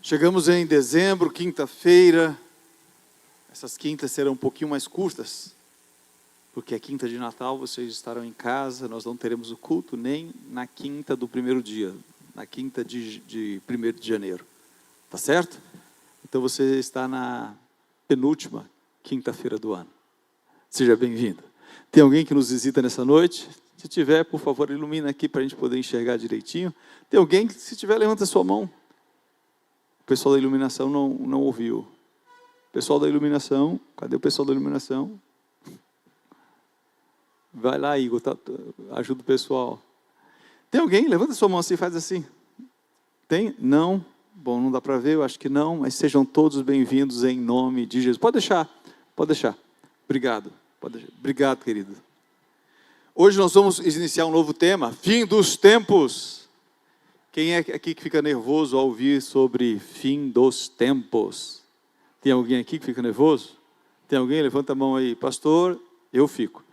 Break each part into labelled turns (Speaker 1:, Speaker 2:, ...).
Speaker 1: Chegamos em dezembro, quinta-feira. Essas quintas serão um pouquinho mais curtas, porque a quinta de Natal vocês estarão em casa, nós não teremos o culto nem na quinta do primeiro dia, na quinta de 1º de janeiro. Tá certo? Então você está na penúltima quinta-feira do ano. Seja bem-vindo. Tem alguém que nos visita nessa noite? Se tiver, por favor, ilumina aqui para a gente poder enxergar direitinho. Tem alguém que, se tiver, levanta a sua mão. O pessoal da iluminação não ouviu. Pessoal da iluminação, cadê o pessoal da iluminação? Vai lá, Igor, ajuda o pessoal. Tem alguém? Levanta sua mão assim, faz assim. Tem? Não? Bom, não dá para ver, eu acho que não, mas sejam todos bem-vindos em nome de Jesus. Pode deixar, pode deixar. Obrigado, pode deixar. Obrigado, querido. Hoje nós vamos iniciar um novo tema, fim dos tempos. Quem é aqui que fica nervoso ao ouvir sobre fim dos tempos? Tem alguém aqui que fica nervoso? Tem alguém? Levanta a mão aí. Pastor, eu fico.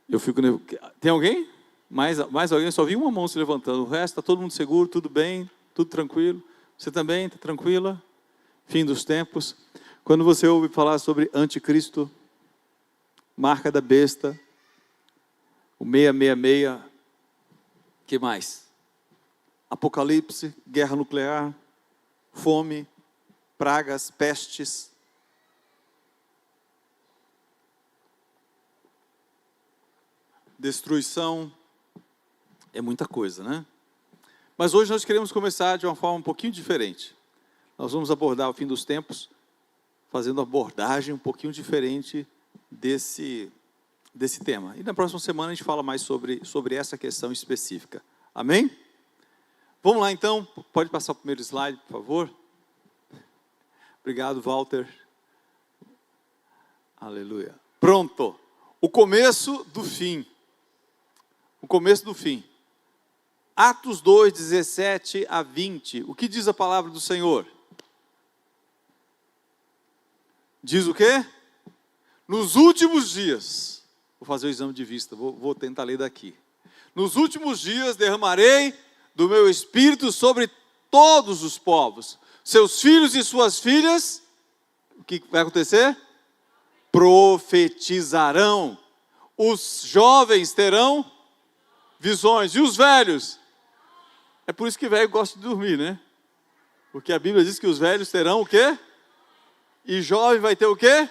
Speaker 1: Eu fico nervoso. Tem alguém? Mais alguém? Só vi uma mão se levantando. O resto, está todo mundo seguro, tudo bem, tudo tranquilo. Você também está tranquila? Fim dos tempos. Quando você ouve falar sobre anticristo, marca da besta, o 666, que mais? Apocalipse, guerra nuclear, fome, pragas, pestes. Destruição. É muita coisa, né? Mas hoje nós queremos começar de uma forma um pouquinho diferente. Nós vamos abordar o fim dos tempos, fazendo uma abordagem um pouquinho diferente desse tema. E na próxima semana a gente fala mais sobre essa questão específica. Amém? Vamos lá então, pode passar o primeiro slide, por favor? Obrigado, Walter. Aleluia. Pronto. O começo do fim. O começo do fim. Atos 2, 17 a 20. O que diz a palavra do Senhor? Diz o quê? Nos últimos dias. Vou fazer o exame de vista, vou tentar ler daqui. Nos últimos dias derramarei do meu espírito sobre todos os povos. Seus filhos e suas filhas, o que vai acontecer? Profetizarão. Os jovens terão visões. E os velhos? É por isso que velho gosta de dormir, né? Porque a Bíblia diz que os velhos terão o quê? E jovem vai ter o quê?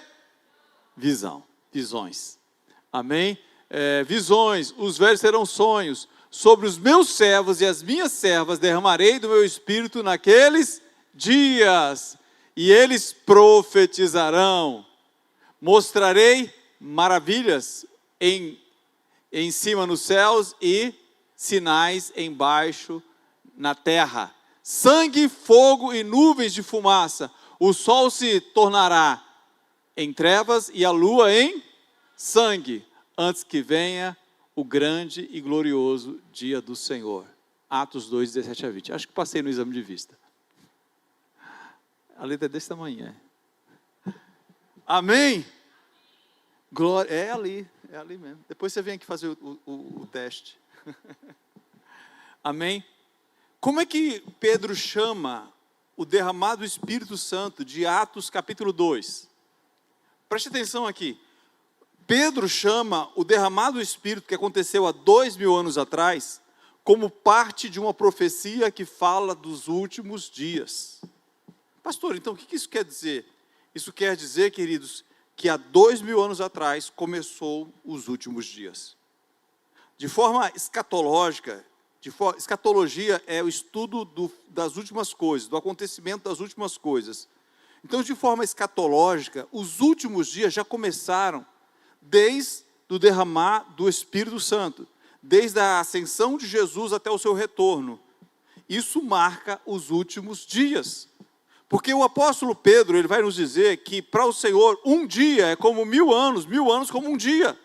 Speaker 1: Visões. Amém? Visões. Os velhos terão sonhos. Sobre os meus servos e as minhas servas derramarei do meu espírito naqueles dias, e eles profetizarão. Mostrarei maravilhas em cima nos céus e sinais embaixo na terra. Sangue, fogo e nuvens de fumaça. O sol se tornará em trevas e a lua em sangue, antes que venha o grande e glorioso dia do Senhor. Atos 2, 17 a 20. Acho que passei no exame de vista. A letra é desse tamanho. Amém? Glória. É ali mesmo. Depois você vem aqui fazer o teste. Amém? Como é que Pedro chama o derramado do Espírito Santo de Atos capítulo 2? Preste atenção aqui. Pedro chama o derramado do Espírito que aconteceu há 2000 anos atrás como parte de uma profecia que fala dos últimos dias. Pastor, então o que isso quer dizer? Isso quer dizer, queridos, que há 2000 anos atrás começou os últimos dias. De forma escatológica, escatologia é o estudo das últimas coisas, do acontecimento das últimas coisas. Então, de forma escatológica, os últimos dias já começaram desde o derramar do Espírito Santo, desde a ascensão de Jesus até o seu retorno. Isso marca os últimos dias. Porque o apóstolo Pedro, ele vai nos dizer que para o Senhor um dia é como 1000 anos como um dia.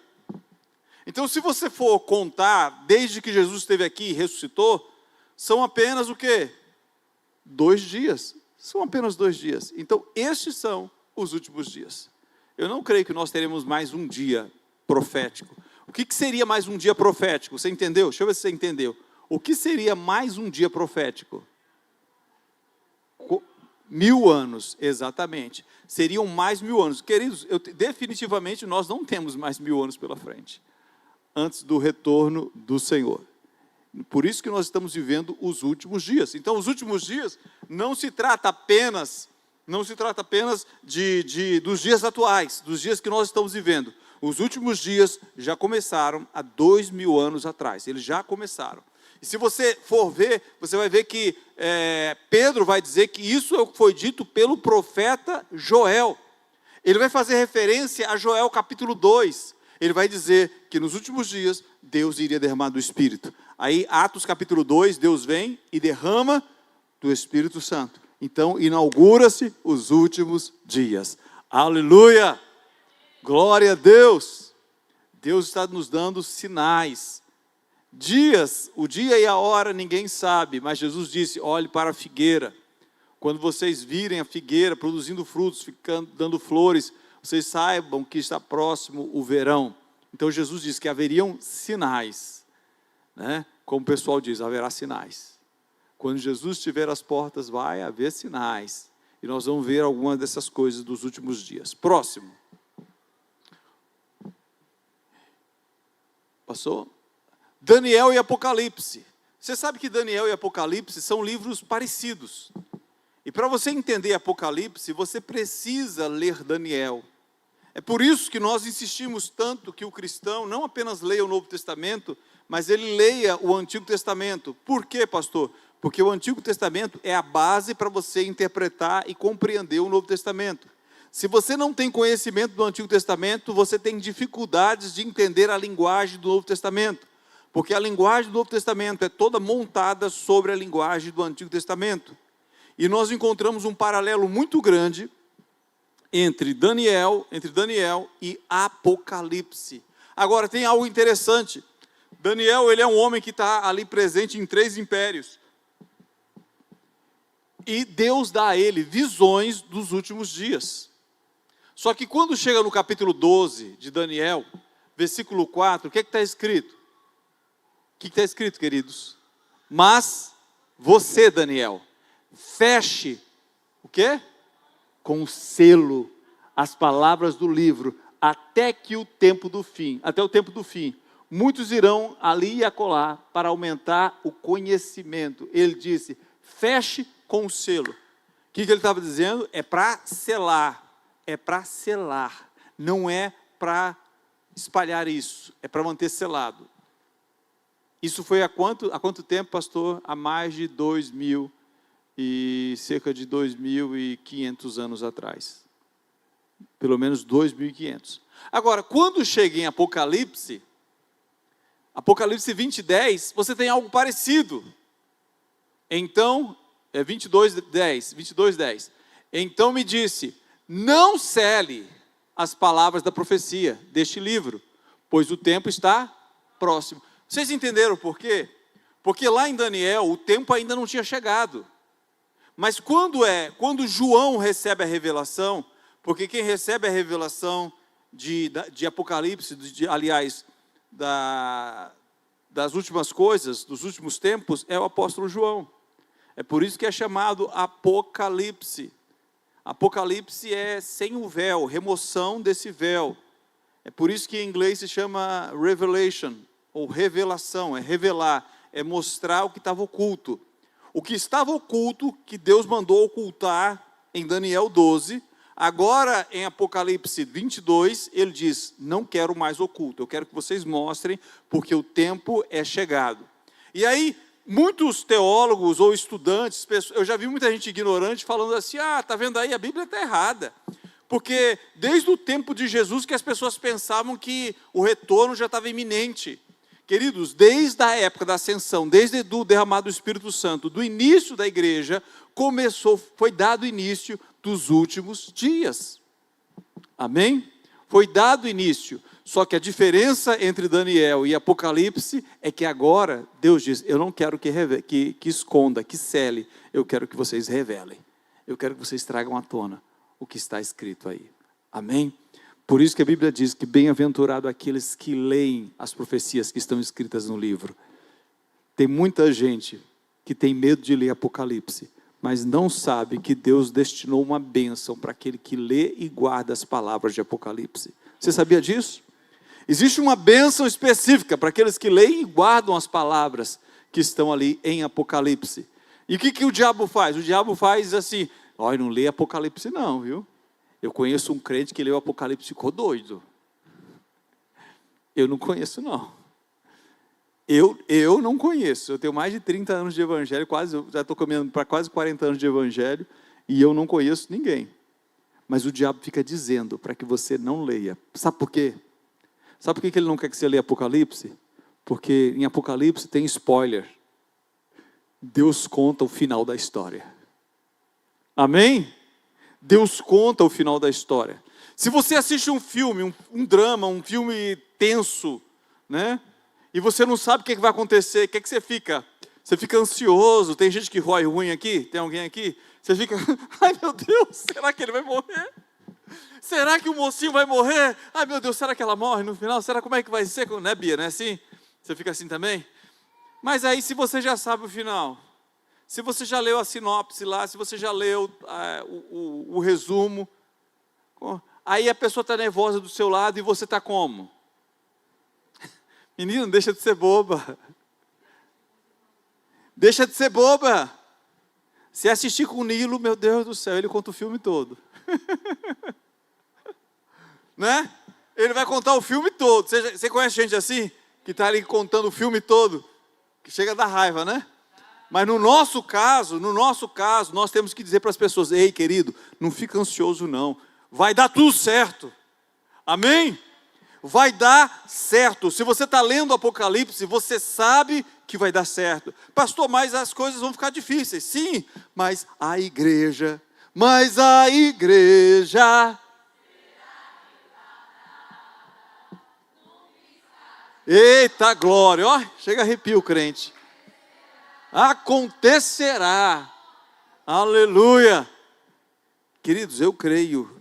Speaker 1: Então, se você for contar, desde que Jesus esteve aqui e ressuscitou, são apenas o quê? 2 dias. São apenas 2 dias. Então, estes são os últimos dias. Eu não creio que nós teremos mais um dia profético. O que seria mais um dia profético? Você entendeu? Deixa eu ver se você entendeu. O que seria mais um dia profético? 1000 anos, exatamente. Seriam mais 1000 anos. Queridos, definitivamente nós não temos mais 1000 anos pela frente, antes do retorno do Senhor. Por isso que nós estamos vivendo os últimos dias. Então, os últimos dias não se trata apenas dos dias atuais, dos dias que nós estamos vivendo. Os últimos dias já começaram há 2000 anos atrás. Eles já começaram. E se você for ver, você vai ver que Pedro vai dizer que isso foi dito pelo profeta Joel. Ele vai fazer referência a Joel capítulo 2. Ele vai dizer que nos últimos dias Deus iria derramar do Espírito. Aí, Atos capítulo 2, Deus vem e derrama do Espírito Santo. Então, inaugura-se os últimos dias. Aleluia! Glória a Deus! Deus está nos dando sinais. Dias, o dia e a hora ninguém sabe, mas Jesus disse, olhe para a figueira. Quando vocês virem a figueira produzindo frutos, ficando, dando flores, vocês saibam que está próximo o verão. Então Jesus disse que haveriam sinais, né? Como o pessoal diz, haverá sinais. Quando Jesus estiver às portas, vai haver sinais. E nós vamos ver algumas dessas coisas dos últimos dias. Próximo. Passou? Daniel e Apocalipse. Você sabe que Daniel e Apocalipse são livros parecidos. E para você entender Apocalipse, você precisa ler Daniel. É por isso que nós insistimos tanto que o cristão não apenas leia o Novo Testamento, mas ele leia o Antigo Testamento. Por quê, pastor? Porque o Antigo Testamento é a base para você interpretar e compreender o Novo Testamento. Se você não tem conhecimento do Antigo Testamento, você tem dificuldades de entender a linguagem do Novo Testamento. Porque a linguagem do Novo Testamento é toda montada sobre a linguagem do Antigo Testamento. E nós encontramos um paralelo muito grande entre Daniel e Apocalipse. Agora, tem algo interessante. Daniel, ele é um homem que está ali presente em 3 impérios. E Deus dá a ele visões dos últimos dias. Só que quando chega no capítulo 12 de Daniel, versículo 4, o que está escrito? O que está escrito, queridos? Mas você, Daniel, feche, o quê? Com o selo, as palavras do livro, até o tempo do fim. Muitos irão ali e acolá para aumentar o conhecimento. Ele disse, feche com o selo. O que ele estava dizendo? É para selar. Não é para espalhar isso, é para manter selado. Isso foi há quanto tempo, pastor? Há mais de cerca de 2.500 anos atrás. Pelo menos 2.500. Agora, quando chega em Apocalipse 20:10, você tem algo parecido. Então, 22:10. Então me disse, não cele as palavras da profecia deste livro, pois o tempo está próximo. Vocês entenderam por quê? Porque lá em Daniel, o tempo ainda não tinha chegado. Mas quando João recebe a revelação, porque quem recebe a revelação de Apocalipse, das últimas coisas, dos últimos tempos, é o apóstolo João. É por isso que é chamado Apocalipse. Apocalipse é sem o véu, remoção desse véu. É por isso que em inglês se chama revelation, ou revelação, é revelar, é mostrar o que estava oculto. O que estava oculto, que Deus mandou ocultar em Daniel 12, agora em Apocalipse 22, ele diz, não quero mais oculto, eu quero que vocês mostrem, porque o tempo é chegado. E aí, muitos teólogos ou estudantes, eu já vi muita gente ignorante falando assim, está vendo aí, a Bíblia está errada. Porque desde o tempo de Jesus que as pessoas pensavam que o retorno já estava iminente. Queridos, desde a época da ascensão, desde o derramado do Espírito Santo, do início da igreja, foi dado início dos últimos dias. Amém? Foi dado início. Só que a diferença entre Daniel e Apocalipse é que agora Deus diz, eu não quero que esconda, que cele, eu quero que vocês revelem. Eu quero que vocês tragam à tona o que está escrito aí. Amém? Por isso que a Bíblia diz que bem-aventurado aqueles que leem as profecias que estão escritas no livro. Tem muita gente que tem medo de ler Apocalipse, mas não sabe que Deus destinou uma bênção para aquele que lê e guarda as palavras de Apocalipse. Você sabia disso? Existe uma bênção específica para aqueles que leem e guardam as palavras que estão ali em Apocalipse. E o que o diabo faz? O diabo faz assim: olha, não lê Apocalipse não, viu? Eu conheço um crente que leu Apocalipse e ficou doido. Eu não conheço não. Eu não conheço. Eu tenho mais de 30 anos de evangelho, já estou caminhando para quase 40 anos de evangelho, e eu não conheço ninguém. Mas o diabo fica dizendo para que você não leia. Sabe por quê? Sabe por que ele não quer que você leia Apocalipse? Porque em Apocalipse tem spoiler. Deus conta o final da história. Amém? Deus conta o final da história. Se você assiste um filme, um drama, um filme tenso, né? E você não sabe o que vai acontecer, o que você fica? Você fica ansioso. Tem gente que rói ruim aqui? Tem alguém aqui? Você fica, ai meu Deus, será que ele vai morrer? Será que o mocinho vai morrer? Ai meu Deus, será que ela morre no final? Será como é que vai ser? Né, Bia, não é assim? Você fica assim também? Mas aí, se você já sabe o final, se você já leu a sinopse lá, se você já leu o resumo, aí a pessoa está nervosa do seu lado e você está como? Menino, deixa de ser boba. Deixa de ser boba. Se assistir com o Nilo, meu Deus do céu, ele conta o filme todo. Né? Ele vai contar o filme todo. Você conhece gente assim? Que está ali contando o filme todo? Que chega a dar raiva, né? Mas no nosso caso, nós temos que dizer para as pessoas: ei, querido, não fica ansioso não. Vai dar tudo certo. Amém? Vai dar certo. Se você está lendo o Apocalipse, você sabe que vai dar certo. Pastor, mas as coisas vão ficar difíceis. Sim, mas a igreja. Eita glória, ó, chega a arrepio o crente. Acontecerá. Aleluia. Queridos, eu creio.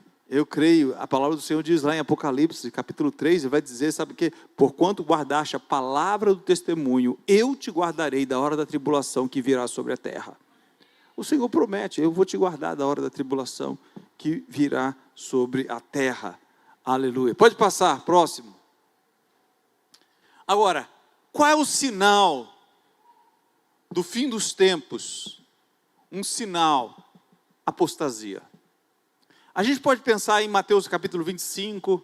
Speaker 1: A palavra do Senhor diz lá em Apocalipse, capítulo 3, ele vai dizer, sabe o quê? Porquanto guardaste a palavra do testemunho, eu te guardarei da hora da tribulação que virá sobre a terra. O Senhor promete, eu vou te guardar da hora da tribulação que virá sobre a terra. Aleluia. Pode passar, próximo. Agora, qual é o sinal do fim dos tempos? Um sinal: apostasia. A gente pode pensar em Mateus capítulo 25,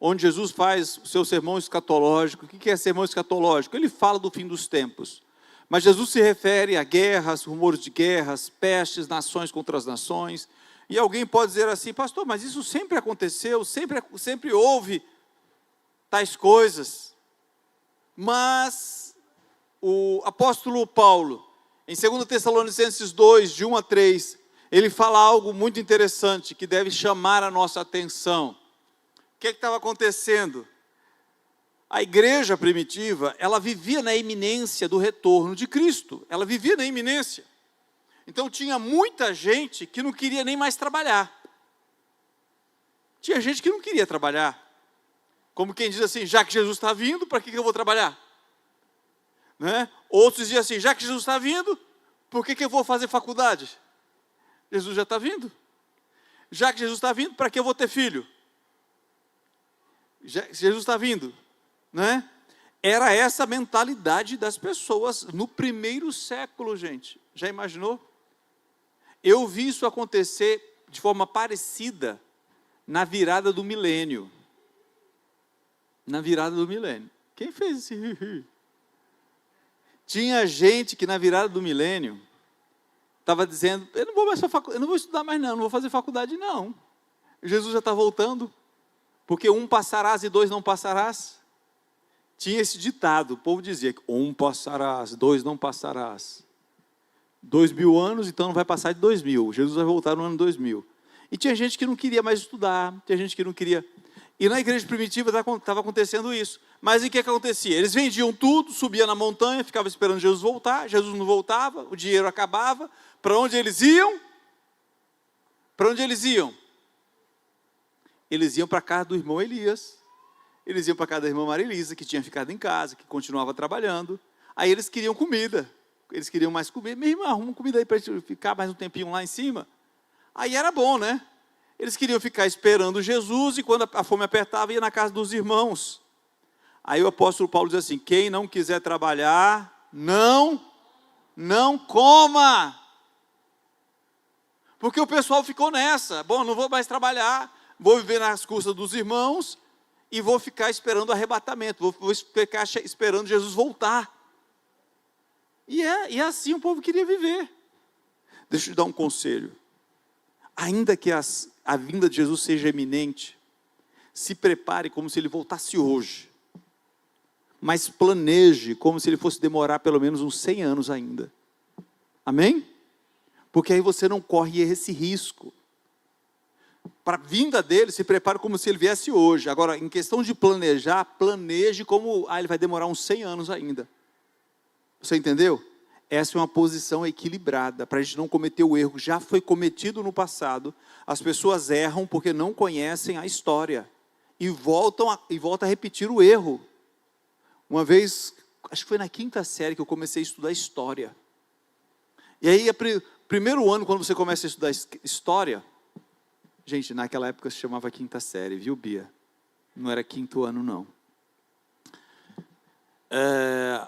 Speaker 1: onde Jesus faz o seu sermão escatológico. O que é sermão escatológico? Ele fala do fim dos tempos. Mas Jesus se refere a guerras, rumores de guerras, pestes, nações contra as nações. E alguém pode dizer assim: pastor, mas isso sempre aconteceu, sempre houve tais coisas. Mas o apóstolo Paulo, em 2 Tessalonicenses 2, de 1 a 3, ele fala algo muito interessante que deve chamar a nossa atenção. O que estava acontecendo? A igreja primitiva, ela vivia na iminência do retorno de Cristo. Ela vivia na iminência. Então tinha muita gente que não queria nem mais trabalhar. Tinha gente que não queria trabalhar. Como quem diz assim: já que Jesus está vindo, para que eu vou trabalhar? Né? Outros diziam assim: já que Jesus está vindo, por que eu vou fazer faculdade? Jesus já está vindo. Já que Jesus está vindo, para que eu vou ter filho? Jesus está vindo, né? Era essa a mentalidade das pessoas no primeiro século, gente. Já imaginou? Eu vi isso acontecer de forma parecida na virada do milênio. Na virada do milênio. Quem fez esse ri? Tinha gente que na virada do milênio estava dizendo: eu não vou mais eu não vou estudar mais não vou fazer faculdade não. Jesus já está voltando, porque um passarás e dois não passarás. Tinha esse ditado, o povo dizia que um passarás, dois não passarás. 2000 anos, então não vai passar de 2000. Jesus vai voltar no ano 2000. E tinha gente que não queria mais estudar, tinha gente que não queria. E na igreja primitiva estava acontecendo isso. Mas o que acontecia? Eles vendiam tudo, subiam na montanha, ficavam esperando Jesus voltar. Jesus não voltava, o dinheiro acabava. Para onde eles iam? Para onde eles iam? Eles iam para a casa do irmão Elias. Eles iam para a casa da irmã Maria Elisa, que tinha ficado em casa, que continuava trabalhando. Aí eles queriam comida. eles queriam mais comida. Meu irmão, arruma comida aí para a gente ficar mais um tempinho lá em cima. Aí era bom, né? Eles queriam ficar esperando Jesus e quando a fome apertava, ia na casa dos irmãos. Aí o apóstolo Paulo diz assim, quem não quiser trabalhar, não coma. Porque o pessoal ficou nessa, bom, não vou mais trabalhar, vou viver nas custas dos irmãos e vou ficar esperando o arrebatamento, vou ficar esperando Jesus voltar. E assim o povo queria viver. Deixa eu te dar um conselho. Ainda que a vinda de Jesus seja iminente, se prepare como se ele voltasse hoje. Mas planeje como se ele fosse demorar pelo menos uns 100 anos ainda. Amém? Porque aí você não corre esse risco. Para a vinda dele, se prepare como se ele viesse hoje. Agora, em questão de planejar, planeje como ele vai demorar uns 100 anos ainda. Você entendeu? Essa é uma posição equilibrada, para a gente não cometer o erro. Já foi cometido no passado. As pessoas erram porque não conhecem a história. E voltam a repetir o erro. Uma vez, acho que foi na 5ª série que eu comecei a estudar história. E aí, primeiro ano, quando você começa a estudar história, gente, naquela época se chamava 5ª série, viu, Bia? Não era 5º ano, não.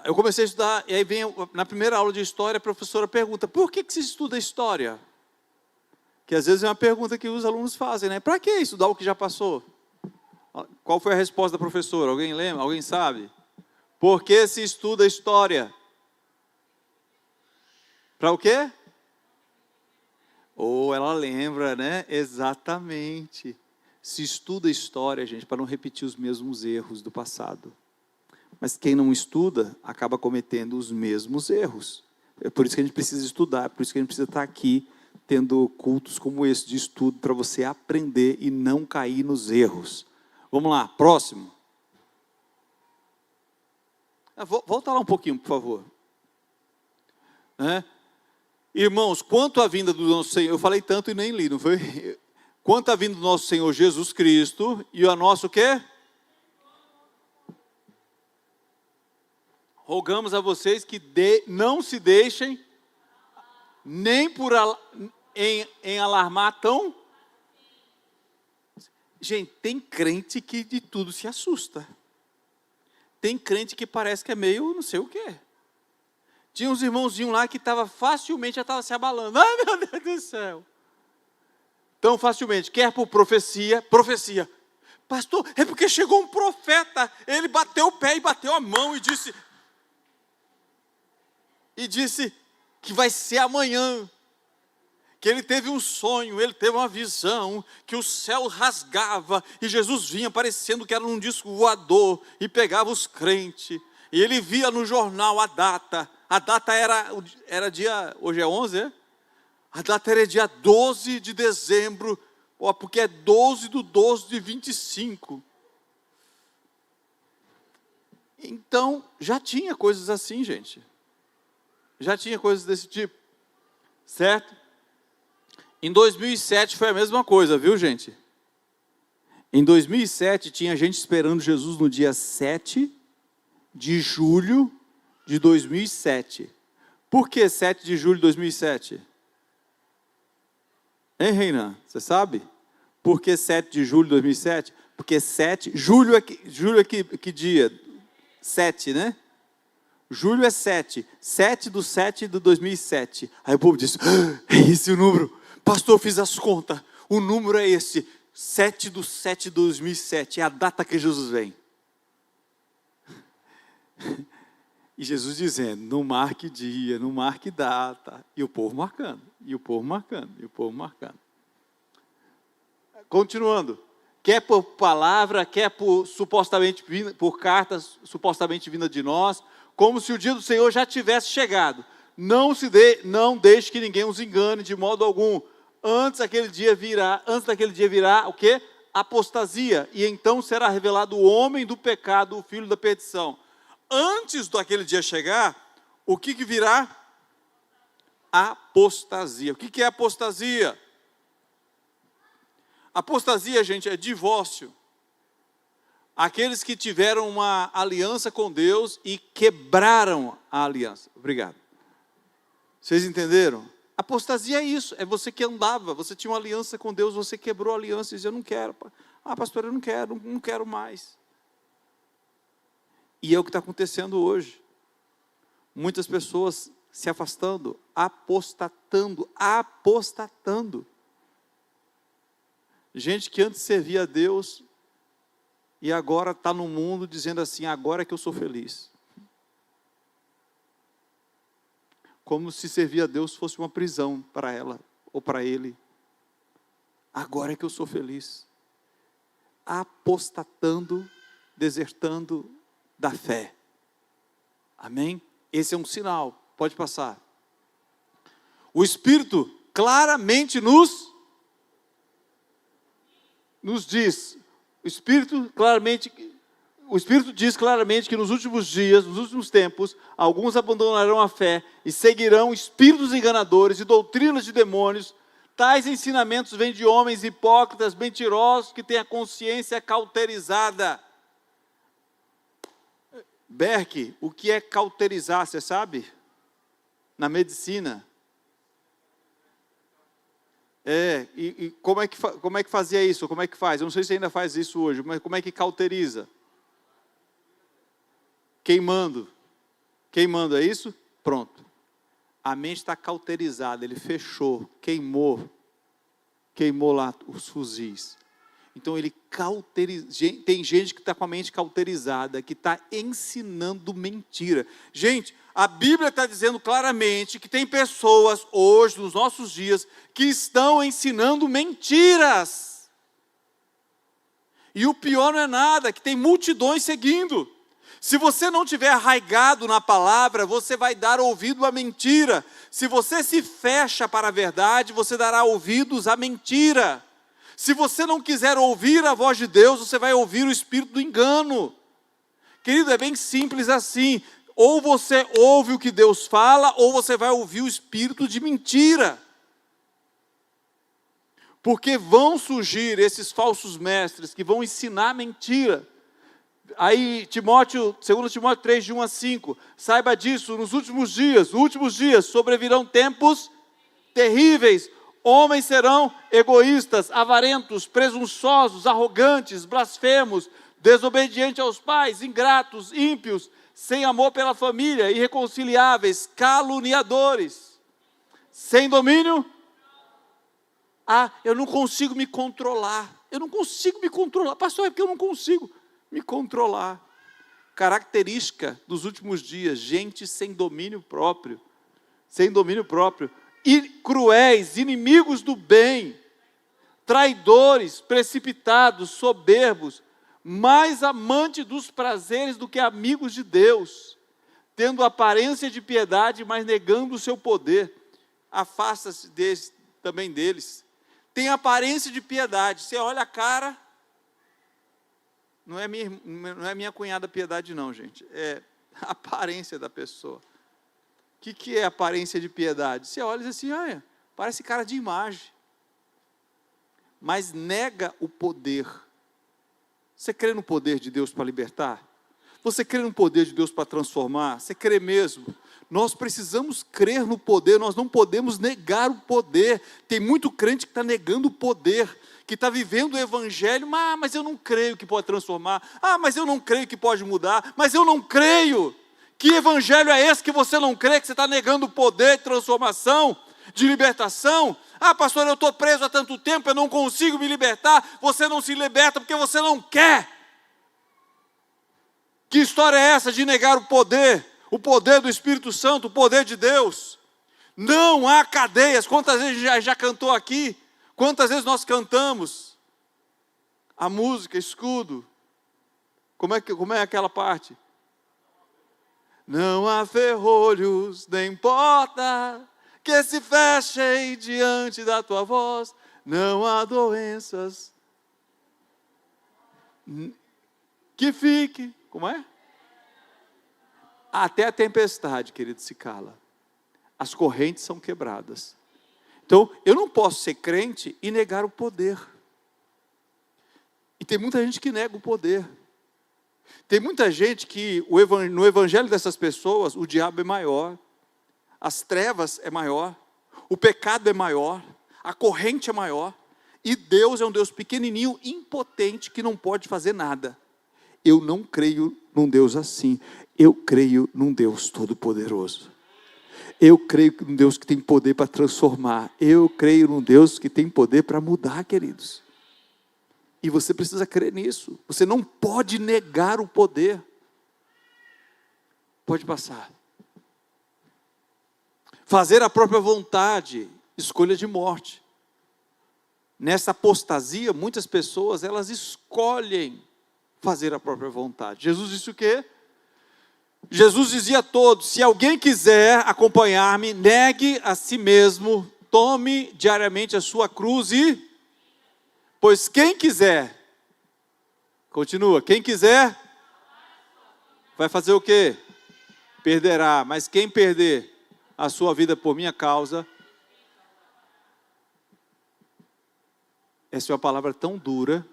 Speaker 1: Eu comecei a estudar, e aí vem, na primeira aula de história, a professora pergunta, por que se estuda história? Que às vezes é uma pergunta que os alunos fazem, né? Para que estudar o que já passou? Qual foi a resposta da professora? Alguém lembra? Alguém sabe? Por que se estuda história? Para o quê? Ela lembra, né? Exatamente. Se estuda história, gente, para não repetir os mesmos erros do passado. Mas quem não estuda, acaba cometendo os mesmos erros. É por isso que a gente precisa estudar, é por isso que a gente precisa estar aqui, tendo cultos como esse de estudo, para você aprender e não cair nos erros. Vamos lá, próximo. Volta lá um pouquinho, por favor. Irmãos, quanto à vinda do nosso Senhor, eu falei tanto e nem li, não foi? Quanto à vinda do nosso Senhor Jesus Cristo e a nosso o quê? Rogamos a vocês que não se deixem nem em alarmar tão. Gente, tem crente que de tudo se assusta. Tem crente que parece que é meio não sei o quê. Tinha uns irmãozinhos lá que facilmente já estava se abalando. Ai, meu Deus do céu. Tão facilmente, quer por profecia. Pastor, é porque chegou um profeta, ele bateu o pé e bateu a mão e disse que vai ser amanhã. Que ele teve um sonho, ele teve uma visão, que o céu rasgava e Jesus vinha parecendo que era um disco voador e pegava os crentes. E ele via no jornal a data era dia, hoje é 11, é? A data era dia 12 de dezembro, porque é 12/12 de 25. Então, já tinha coisas assim, gente. Já tinha coisas desse tipo, certo? Em 2007 foi a mesma coisa, viu, gente? Em 2007 tinha gente esperando Jesus no dia 7 de julho de 2007. Por que 7 de julho de 2007? Hein, Reinan? Você sabe? Por que 7 de julho de 2007? Porque julho é que dia? 7, né? Julho é 7. 7/7 de 2007. Aí o povo disse, é esse o número. Pastor, eu fiz as contas. O número é esse. 7/7 de 2007. É a data que Jesus vem. E Jesus dizendo, não marque dia, não marque data. E o povo marcando, e o povo marcando, e o povo marcando. Continuando. Quer por palavra, quer por cartas supostamente vinda de nós, como se o dia do Senhor já tivesse chegado. Não deixe que ninguém os engane de modo algum. Antes daquele dia virá o quê? Apostasia. E então será revelado o homem do pecado, o filho da perdição. Antes daquele dia chegar, o que virá? Apostasia. O que é apostasia? Apostasia, gente, é divórcio. Aqueles que tiveram uma aliança com Deus e quebraram a aliança. Obrigado. Vocês entenderam? Apostasia é isso, é você que andava, você tinha uma aliança com Deus, você quebrou a aliança e disse, eu não quero. Pastor, eu não quero mais. E é o que está acontecendo hoje. Muitas pessoas se afastando, apostatando. Gente que antes servia a Deus e agora está no mundo dizendo assim, agora é que eu sou feliz. Como se servir a Deus fosse uma prisão para ela ou para ele. Agora é que eu sou feliz. Apostatando, desertando da fé. Amém? Esse é um sinal. Pode passar. O Espírito claramente nos diz. O Espírito diz claramente que nos últimos dias, nos últimos tempos, alguns abandonarão a fé e seguirão espíritos enganadores e doutrinas de demônios. Tais ensinamentos vêm de homens hipócritas, mentirosos, que têm a consciência cauterizada. Berk, o que é cauterizar, você sabe? Na medicina. E como é que fazia isso? Como é que faz? Eu não sei se ainda faz isso hoje, mas como é que cauteriza? Queimando, é isso? Pronto. A mente está cauterizada, ele fechou, queimou lá os fuzis. Então ele cauteriza, tem gente que está com a mente cauterizada, que está ensinando mentira. Gente, a Bíblia está dizendo claramente que tem pessoas hoje, nos nossos dias, que estão ensinando mentiras. E o pior não é nada, que tem multidões seguindo. Se você não tiver arraigado na palavra, você vai dar ouvido à mentira. Se você se fecha para a verdade, você dará ouvidos à mentira. Se você não quiser ouvir a voz de Deus, você vai ouvir o espírito do engano. Querido, é bem simples assim. Ou você ouve o que Deus fala, ou você vai ouvir o espírito de mentira. Porque vão surgir esses falsos mestres que vão ensinar mentira. Aí, 2 Timóteo 3, de 1 a 5, saiba disso, nos últimos dias, sobrevirão tempos terríveis. Homens serão egoístas, avarentos, presunçosos, arrogantes, blasfemos, desobedientes aos pais, ingratos, ímpios, sem amor pela família, irreconciliáveis, caluniadores, sem domínio. Eu não consigo me controlar. Pastor, é porque eu não consigo me controlar. Característica dos últimos dias, gente sem domínio próprio. E cruéis, inimigos do bem, traidores, precipitados, soberbos, mais amantes dos prazeres do que amigos de Deus, tendo aparência de piedade, mas negando o seu poder. Afasta-se também deles. Tem aparência de piedade. Você olha a cara, não é minha cunhada piedade não, gente. É a aparência da pessoa. O que é aparência de piedade? Você olha e diz assim, olha, parece cara de imagem. Mas nega o poder. Você crê no poder de Deus para libertar? Você crê no poder de Deus para transformar? Você crê mesmo? Nós precisamos crer no poder, nós não podemos negar o poder. Tem muito crente que está negando o poder, que está vivendo o evangelho, mas eu não creio que pode transformar. Mas eu não creio que pode mudar, mas eu não creio. Que evangelho é esse que você não crê, que você está negando o poder de transformação, de libertação? Pastor, eu estou preso há tanto tempo, eu não consigo me libertar. Você não se liberta porque você não quer. Que história é essa de negar o poder do Espírito Santo, o poder de Deus? Não há cadeias. Quantas vezes já cantou aqui? Quantas vezes nós cantamos a música, escudo? Como é aquela parte? Não há ferrolhos, nem porta que se fechem diante da tua voz. Não há doenças que fique. Como é? Até a tempestade, querido, se cala. As correntes são quebradas. Então, eu não posso ser crente e negar o poder. E tem muita gente que nega o poder. Tem muita gente que no evangelho dessas pessoas, o diabo é maior. as trevas é maior, o pecado é maior, a corrente é maior, e Deus é um Deus pequenininho, impotente, que não pode fazer nada. Eu não creio num Deus assim, eu creio num Deus todo-poderoso. Eu creio num Deus que tem poder para transformar, eu creio num Deus que tem poder para mudar, queridos. E você precisa crer nisso, você não pode negar o poder. Pode passar. Fazer a própria vontade, escolha de morte. Nessa apostasia, muitas pessoas, elas escolhem fazer a própria vontade. Jesus disse o quê? Jesus dizia a todos: se alguém quiser acompanhar-me, negue a si mesmo, tome diariamente a sua cruz e... Pois quem quiser, continua, quem quiser, vai fazer o quê? Perderá, mas quem perder a sua vida por minha causa, essa é uma palavra tão dura,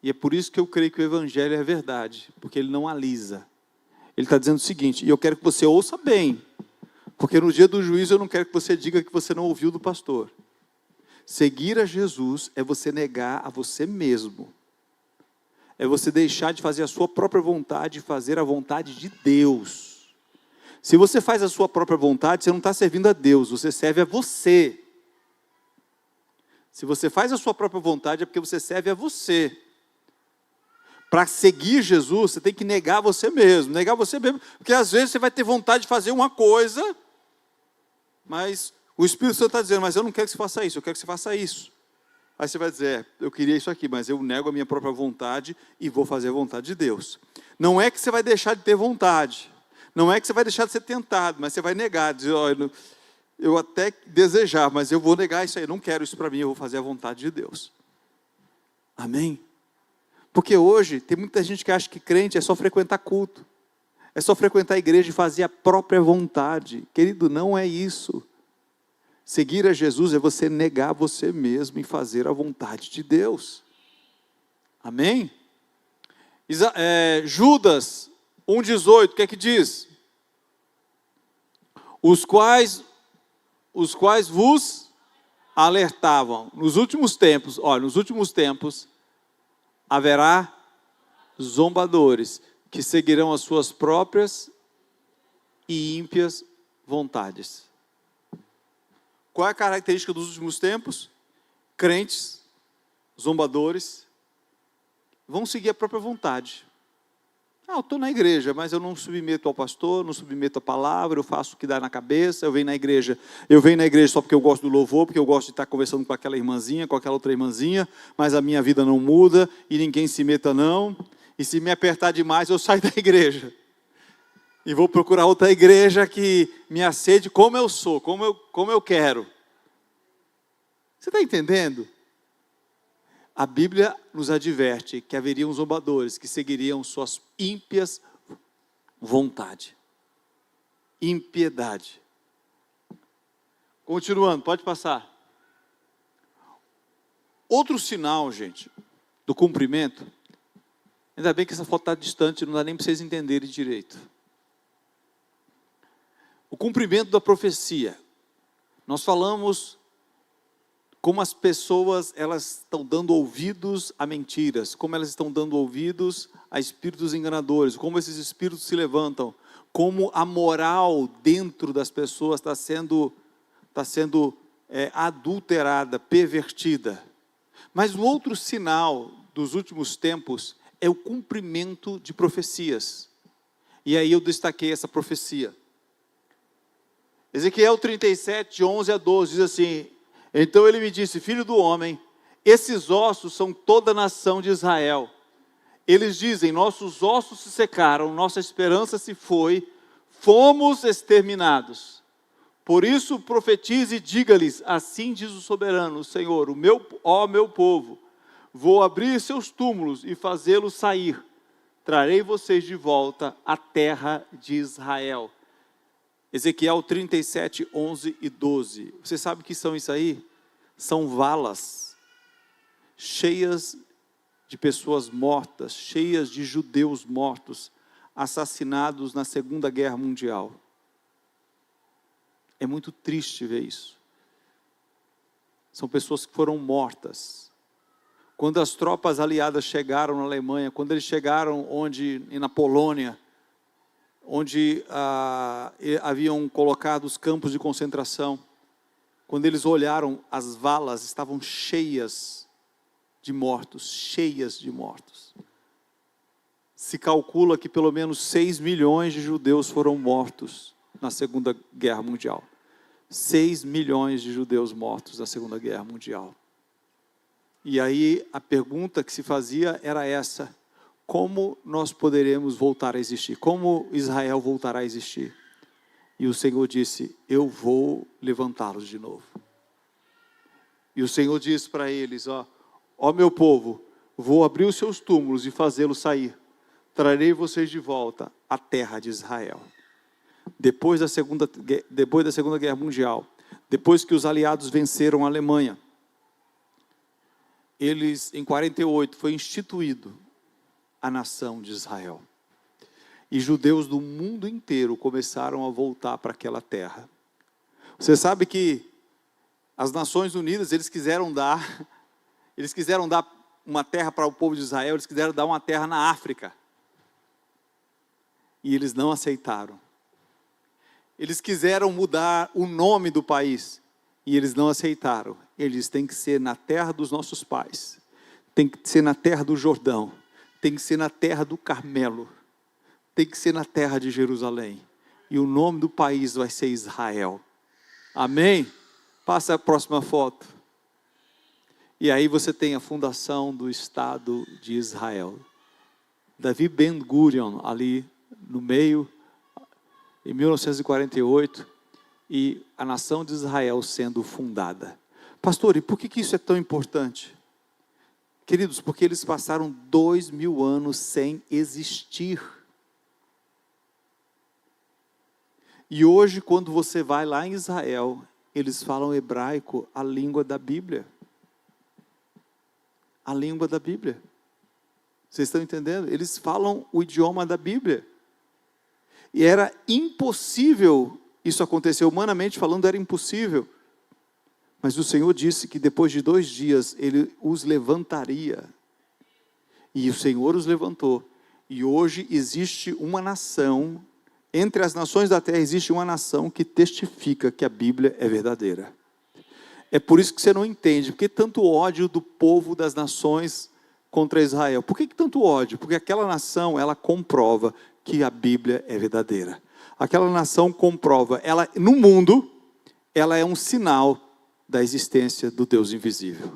Speaker 1: e é por isso que eu creio que o Evangelho é verdade, porque ele não alisa. Ele está dizendo o seguinte, e eu quero que você ouça bem, porque no dia do juízo eu não quero que você diga que você não ouviu do pastor. Seguir a Jesus é você negar a você mesmo, é você deixar de fazer a sua própria vontade e fazer a vontade de Deus. Se você faz a sua própria vontade, você não está servindo a Deus, você serve a você. Se você faz a sua própria vontade, é porque você serve a você. Para seguir Jesus, você tem que negar você mesmo, porque às vezes você vai ter vontade de fazer uma coisa, mas o Espírito Santo está dizendo, mas eu não quero que você faça isso, eu quero que você faça isso. Aí você vai dizer, eu queria isso aqui, mas eu nego a minha própria vontade e vou fazer a vontade de Deus. Não é que você vai deixar de ter vontade, não é que você vai deixar de ser tentado, mas você vai negar, dizer, eu até desejar, mas eu vou negar isso aí, eu não quero isso para mim, eu vou fazer a vontade de Deus. Amém? Porque hoje tem muita gente que acha que crente é só frequentar culto, é só frequentar a igreja e fazer a própria vontade. Querido, não é isso. Seguir a Jesus é você negar você mesmo e fazer a vontade de Deus. Amém? Judas 1,18, o que é que diz? Os quais vos alertavam. Nos últimos tempos haverá zombadores que seguirão as suas próprias e ímpias vontades. Qual é a característica dos últimos tempos? Crentes, zombadores, vão seguir a própria vontade. Eu estou na igreja, mas eu não submeto ao pastor, não submeto à palavra, eu faço o que dá na cabeça, eu venho na igreja só porque eu gosto do louvor, porque eu gosto de estar conversando com aquela irmãzinha, com aquela outra irmãzinha, mas a minha vida não muda, e ninguém se meta não, e se me apertar demais, eu saio da igreja, e vou procurar outra igreja que me aceite como eu sou, como eu quero. Você está entendendo? A Bíblia nos adverte que haveriam zombadores que seguiriam suas ímpias vontades. Impiedade. Continuando, pode passar. Outro sinal, gente, do cumprimento, ainda bem que essa foto está distante, não dá nem para vocês entenderem direito. O cumprimento da profecia. Nós falamos como as pessoas, elas estão dando ouvidos a mentiras, como elas estão dando ouvidos a espíritos enganadores, como esses espíritos se levantam, como a moral dentro das pessoas está sendo adulterada, pervertida. Mas o outro sinal dos últimos tempos é o cumprimento de profecias. E aí eu destaquei essa profecia. Ezequiel 37, 11 a 12, diz assim: então ele me disse, filho do homem, esses ossos são toda a nação de Israel. Eles dizem, nossos ossos se secaram, nossa esperança se foi, fomos exterminados. Por isso profetize e diga-lhes, assim diz o soberano, o Senhor, ó meu povo, vou abrir seus túmulos e fazê-los sair. Trarei vocês de volta à terra de Israel. Ezequiel 37, 11 e 12. Você sabe o que são isso aí? São valas cheias de pessoas mortas, cheias de judeus mortos, assassinados na Segunda Guerra Mundial. É muito triste ver isso. São pessoas que foram mortas. Quando as tropas aliadas chegaram na Alemanha, quando eles chegaram na Polônia, onde haviam colocado os campos de concentração, quando eles olharam, as valas estavam cheias de mortos, cheias de mortos. Se calcula que pelo menos 6 milhões de judeus foram mortos na Segunda Guerra Mundial. 6 milhões de judeus mortos na Segunda Guerra Mundial. E aí a pergunta que se fazia era essa: como nós poderemos voltar a existir? Como Israel voltará a existir? E o Senhor disse: eu vou levantá-los de novo. E o Senhor disse para eles: ó meu povo, vou abrir os seus túmulos e fazê-los sair. Trarei vocês de volta à terra de Israel. Depois da Segunda Guerra Mundial, depois que os aliados venceram a Alemanha, em 48, foi instituído a nação de Israel. E judeus do mundo inteiro começaram a voltar para aquela terra. Você sabe que as Nações Unidas, eles quiseram dar uma terra para o povo de Israel, eles quiseram dar uma terra na África. E eles não aceitaram. Eles quiseram mudar o nome do país, e eles não aceitaram. Eles têm que ser na terra dos nossos pais, tem que ser na terra do Jordão, tem que ser na terra do Carmelo, tem que ser na terra de Jerusalém. E o nome do país vai ser Israel. Amém? Passa a próxima foto. E aí você tem a fundação do Estado de Israel. Davi Ben-Gurion ali no meio, em 1948, e a nação de Israel sendo fundada. Pastor, e por que isso é tão importante? Queridos, porque eles passaram 2000 anos sem existir. E hoje, quando você vai lá em Israel, eles falam hebraico, a língua da Bíblia. A língua da Bíblia. Vocês estão entendendo? Eles falam o idioma da Bíblia. E era impossível isso acontecer, humanamente falando era impossível. Mas o Senhor disse que depois de 2 dias Ele os levantaria. E o Senhor os levantou. E hoje existe uma nação, entre as nações da terra existe uma nação que testifica que a Bíblia é verdadeira. É por isso que você não entende, por que tanto ódio do povo das nações contra Israel? Por que tanto ódio? Porque aquela nação, ela comprova que a Bíblia é verdadeira. Aquela nação comprova, no mundo, ela é um sinal da existência do Deus invisível.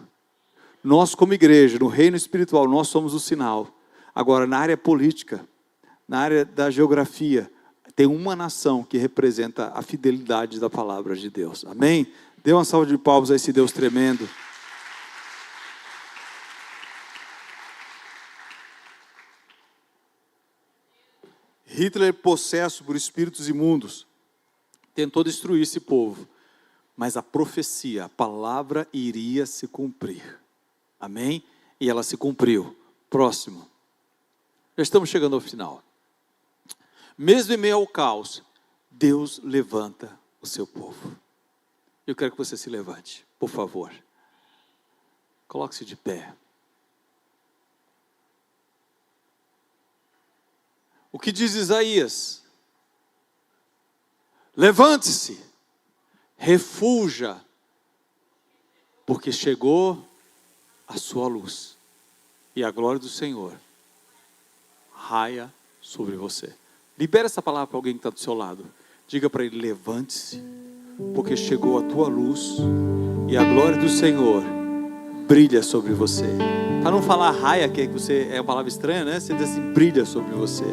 Speaker 1: Nós como igreja, no reino espiritual, nós somos o sinal. Agora, na área política, na área da geografia, tem uma nação que representa a fidelidade da palavra de Deus. Amém? Dê uma salva de palmas a esse Deus tremendo. Hitler, possesso por espíritos imundos, tentou destruir esse povo, mas a profecia, a palavra iria se cumprir. Amém? E ela se cumpriu. Próximo. Já estamos chegando ao final. Mesmo em meio ao caos, Deus levanta o seu povo. Eu quero que você se levante, por favor. Coloque-se de pé. O que diz Isaías? Levante-se, refulja, porque chegou a sua luz, e a glória do Senhor raia sobre você. Libera essa palavra para alguém que está do seu lado. Diga para ele: levante-se, porque chegou a tua luz, e a glória do Senhor brilha sobre você. Para não falar raia, que você é uma palavra estranha, né? Você diz assim: brilha sobre você.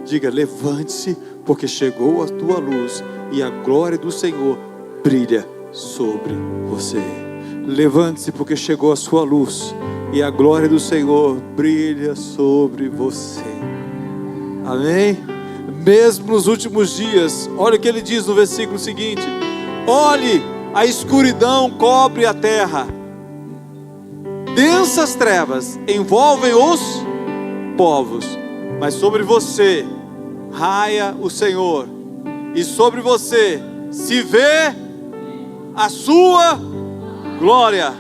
Speaker 1: Diga: levante-se, porque chegou a tua luz, e a glória do Senhor brilha sobre você. Levante-se, porque chegou a sua luz, e a glória do Senhor brilha sobre você. Amém? Mesmo nos últimos dias, olha o que ele diz no versículo seguinte: olhe, a escuridão cobre a terra, densas trevas envolvem os povos, mas sobre você raia o Senhor, e sobre você se vê a sua glória.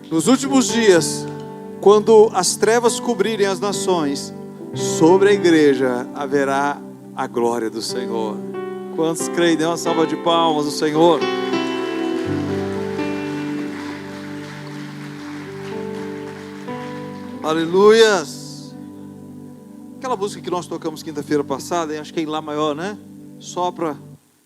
Speaker 1: Nos últimos dias, quando as trevas cobrirem as nações, sobre a igreja haverá a glória do Senhor. Quantos creem? Dê uma salva de palmas ao Senhor. Aleluias. Aquela música que nós tocamos quinta-feira passada, acho que é em Lá maior, né? Sopra